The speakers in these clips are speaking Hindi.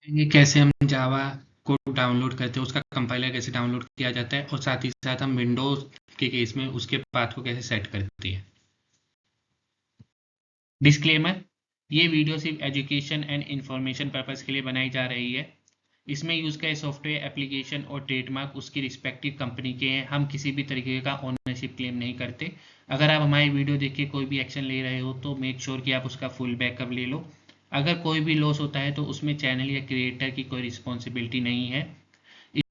ये कैसे हम जावा को डाउनलोड करते हैं, उसका कंपाइलर कैसे डाउनलोड किया जाता है और साथ ही साथ हम विंडोज के केस में उसके पाथ को कैसे सेट करते हैं। डिस्क्लेमर, ये वीडियो सिर्फ एजुकेशन एंड इंफॉर्मेशन पर्पस के लिए बनाई जा रही है। इसमें यूज़ का सॉफ्टवेयर एप्लीकेशन और ट्रेडमार्क उसकी रिस्पेक्टिव कंपनी के हैं। हम किसी भी तरीके का ओनरशिप क्लेम नहीं करते। अगर आप हमारी वीडियो देख के कोई भी एक्शन ले रहे हो तो मेक श्योर कि आप उसका फुल बैकअप ले लो। अगर कोई भी लॉस होता है तो उसमें चैनल या क्रिएटर की कोई रिस्पॉन्सिबिलिटी नहीं है।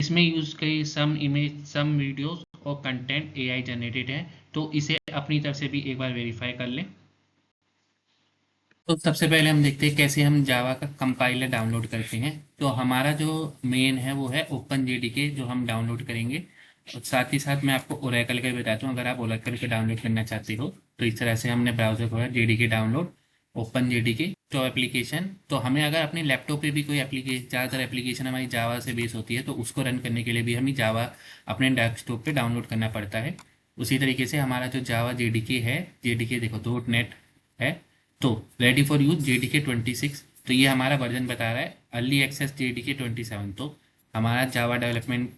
इसमें यूज़ कई सम इमेज, सम वीडियोस और कंटेंट एआई जनरेटेड है, तो इसे अपनी तरफ से भी एक बार वेरीफाई कर लें। तो सबसे पहले हम देखते हैं कैसे हम जावा का कंपाइलर डाउनलोड करते हैं। तो हमारा जो मेन है वो है ओपन जेडीके, जो हम डाउनलोड करेंगे। और साथ ही साथ मैं आपको ओरेकल का भी बताता हूँ, अगर आप ओरेकल के डाउनलोड करना चाहते हो तो इस तरह से हमने ब्राउजर खोला, जेडीके डाउनलोड, ओपन जेडीके तो एप्लीकेशन। तो हमें अगर अपने लैपटॉप पे भी कोई एप्लीकेशन, ज़्यादातर एप्लीकेशन हमारी जावा से बेस होती है, तो उसको रन करने के लिए भी हमें जावा अपने डेस्कटॉप पे डाउनलोड करना पड़ता है। उसी तरीके से हमारा जो जावा जेडीके है, जेडीके देखो .NET है, तो रेडी फॉर यूज जेडीके 26, तो ये हमारा वर्जन बता रहा है। अर्ली एक्सेस जेडीके 27, तो हमारा जावा डेवलपमेंट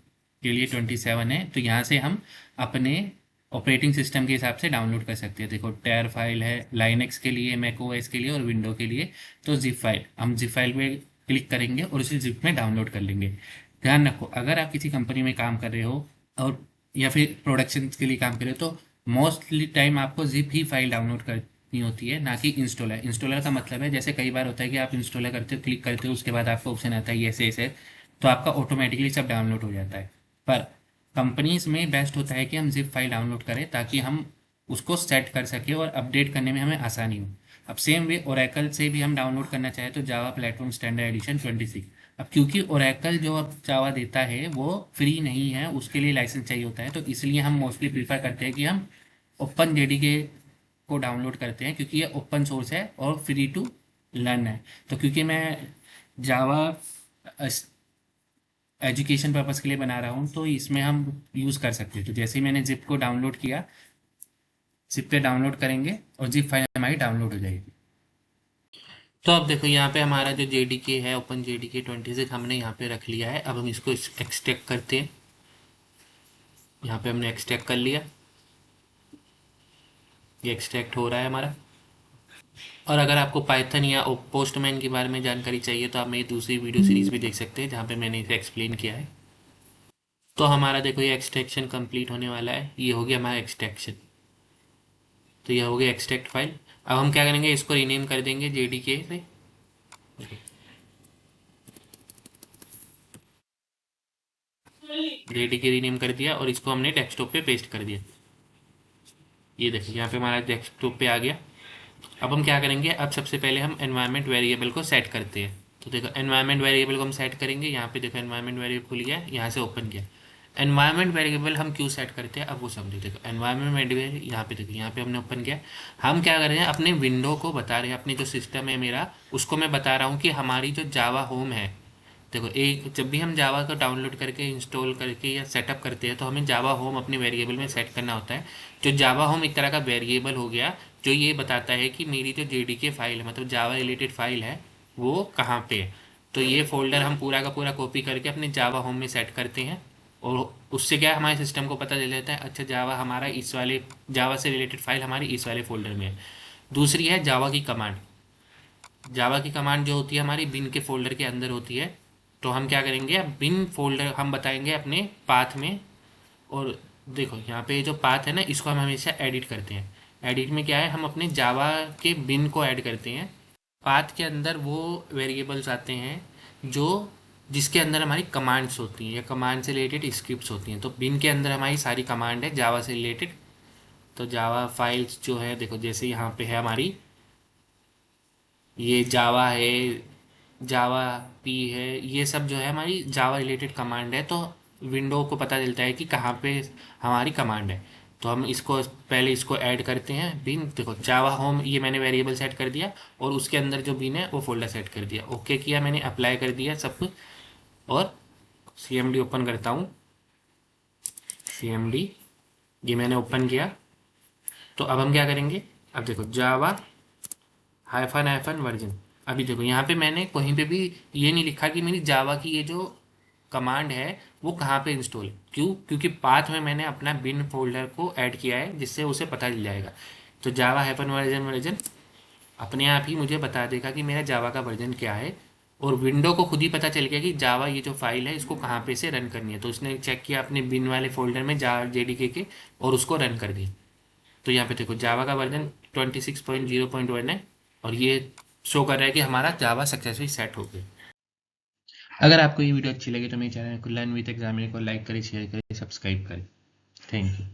के लिए 27 है। तो यहाँ से हम अपने ऑपरेटिंग सिस्टम के हिसाब से डाउनलोड कर सकते हैं। देखो टेर फाइल है लाइनक्स के लिए, मैक ओएस के लिए और विंडो के लिए। तो जिप फाइल, हम जिप फाइल पे क्लिक करेंगे और उसे जिप में डाउनलोड कर लेंगे। ध्यान रखो, अगर आप किसी कंपनी में काम कर रहे हो और या फिर प्रोडक्शन के लिए काम कर रहे हो, तो मोस्टली टाइम आपको जिप ही फाइल डाउनलोड करनी होती है, ना कि इंस्टॉलर। इंस्टॉलर का मतलब है, जैसे कई बार होता है कि आप इंस्टॉलर करते हो, क्लिक करते हो, उसके बाद आपको ऑप्शन आता है ऐसे ऐसे, तो आपका ऑटोमेटिकली सब डाउनलोड हो जाता है। पर कंपनीज में बेस्ट होता है कि हम जिप फाइल डाउनलोड करें, ताकि हम उसको सेट कर सकें और अपडेट करने में हमें आसानी हो। अब सेम वे ओरेकल से भी हम डाउनलोड करना चाहें तो जावा प्लेटफॉर्म स्टैंडर्ड एडिशन 26। अब क्योंकि ओरेकल जो अब जावा देता है वो फ्री नहीं है, उसके लिए लाइसेंस चाहिए होता है, तो इसलिए हम मोस्टली प्रीफर करते हैं कि हम ओपन जेडीके को डाउनलोड करते हैं, क्योंकि ये ओपन सोर्स है और फ्री टू लर्न है। तो क्योंकि मैं जावा एजुकेशन पर्पज़ के लिए बना रहा हूँ, तो इसमें हम यूज़ कर सकते हैं। तो जैसे ही मैंने जिप को डाउनलोड किया, जिप पे डाउनलोड करेंगे और जिप फाइल हमारी डाउनलोड हो जाएगी। तो अब देखो यहाँ पे हमारा जो जेडीके है, ओपन जेडीके 26 हमने यहाँ पे रख लिया है। अब हम इसको एक्सट्रैक्ट करते हैं। यहाँ पे हमने एक्सट्रैक्ट कर लिया, ये एक्सट्रैक्ट हो रहा है हमारा। और अगर आपको पाइथन या पोस्टमैन के बारे में जानकारी चाहिए तो आप मेरी दूसरी वीडियो सीरीज भी देख सकते हैं, जहाँ पे मैंने इसे एक्सप्लेन किया है। तो हमारा देखो ये एक्सट्रैक्शन कंप्लीट होने वाला है, ये हो गया हमारा एक्सट्रैक्शन। तो ये हो गया एक्सट्रैक्ट फाइल। अब हम क्या करेंगे, इसको रीनेम कर देंगे जेडीके से। जेडीके रीनेम कर दिया और इसको हमने डेस्कटॉप पे पेस्ट कर दिया। ये देखिए यहाँ पे हमारा डेस्कटॉप पे आ गया। अब हम क्या करेंगे, अब सबसे पहले हम एनवायरनमेंट वेरिएबल को सेट करते हैं। तो देखो एनवायरनमेंट वेरिएबल को हम सेट करेंगे। यहाँ पे देखो एनवायरनमेंट वेरिएबल खुल गया, यहाँ से ओपन किया। एनवायरनमेंट वेरिएबल हम क्यों सेट करते हैं, अब वो समझो। देखो एनवायरनमेंट वेरिएबल यहाँ पे देखो, यहाँ पे हमने ओपन किया। हम क्या कर रहे हैं, अपने विंडो को बता रहे हैं, अपने जो सिस्टम है मेरा, उसको मैं बता रहा हूँ कि हमारी जो जावा होम है। देखो एक, जब भी हम जावा को डाउनलोड करके इंस्टॉल करके या सेटअप करते हैं, तो हमें जावा होम अपने वेरिएबल में सेट करना होता है। जो जावा होम एक तरह का वेरिएबल हो गया, जो ये बताता है कि मेरी जो जेडीके फाइल है, मतलब जावा रिलेटेड फाइल है, वो कहाँ पे है। तो ये फोल्डर हम पूरा का पूरा कॉपी करके अपने जावा होम में सेट करते हैं। और उससे क्या हमारे सिस्टम को पता चल जाता है, अच्छा जावा हमारा इस वाले, जावा से रिलेटेड फाइल हमारी इस वाले फोल्डर में है। दूसरी है जावा की कमांड। जावा की कमांड जो होती है हमारी बिन के फोल्डर के अंदर होती है। तो हम क्या करेंगे, अब बिन फोल्डर हम बताएंगे अपने पाथ में। और देखो यहाँ पे जो पाथ है ना, इसको हम हमेशा एडिट करते हैं। एडिट में क्या है, हम अपने जावा के बिन को ऐड करते हैं। पाथ के अंदर वो वेरिएबल्स आते हैं जो, जिसके अंदर हमारी कमांड्स होती हैं या कमांड से रिलेटेड स्क्रिप्ट्स होती हैं। तो बिन के अंदर हमारी सारी कमांड है जावा से रिलेटेड। तो जावा फाइल्स जो है, देखो जैसे यहाँ पे है हमारी, ये जावा है, जावा पी है, ये सब जो है हमारी जावा रिलेटेड कमांड है। तो विंडो को पता चलता है कि कहाँ पे हमारी कमांड है। तो हम इसको पहले इसको ऐड करते हैं बिन। देखो जावा होम ये मैंने वेरिएबल सेट कर दिया और उसके अंदर जो बिन है वो फोल्डर सेट कर दिया। ओके किया मैंने, अप्लाई कर दिया सब कुछ। और सीएमडी ओपन करता हूँ, सीएमडी ये मैंने ओपन किया। तो अब हम क्या करेंगे, अब देखो जावा हाइफन हाइफन वर्जन। अभी देखो यहाँ पे मैंने कहीं पे भी ये नहीं लिखा कि मेरी जावा की ये जो कमांड है वो कहाँ पे इंस्टॉल है। क्यों? क्योंकि पाथ में मैंने अपना बिन फोल्डर को ऐड किया है, जिससे उसे पता चल जाएगा। तो जावा हैपन वर्जन वर्जन अपने आप ही मुझे बता देगा कि मेरा जावा का वर्जन क्या है, और विंडो को खुद ही पता चल गया कि जावा ये जो फाइल है इसको कहाँ पे से रन करनी है। तो उसने चेक किया अपने बिन वाले फोल्डर में जा जेडीके के, और उसको रन कर दी। तो यहाँ पे देखो जावा का वर्जन 26.0.1 है, और ये शो कर रहा है कि हमारा जावा सक्सेसफुली सेट हो गया। अगर आपको ये वीडियो अच्छी लगी तो मेरे चैनल को लर्न विद एग्जामिनर को लाइक करें, शेयर करें, सब्सक्राइब करें। Thank you.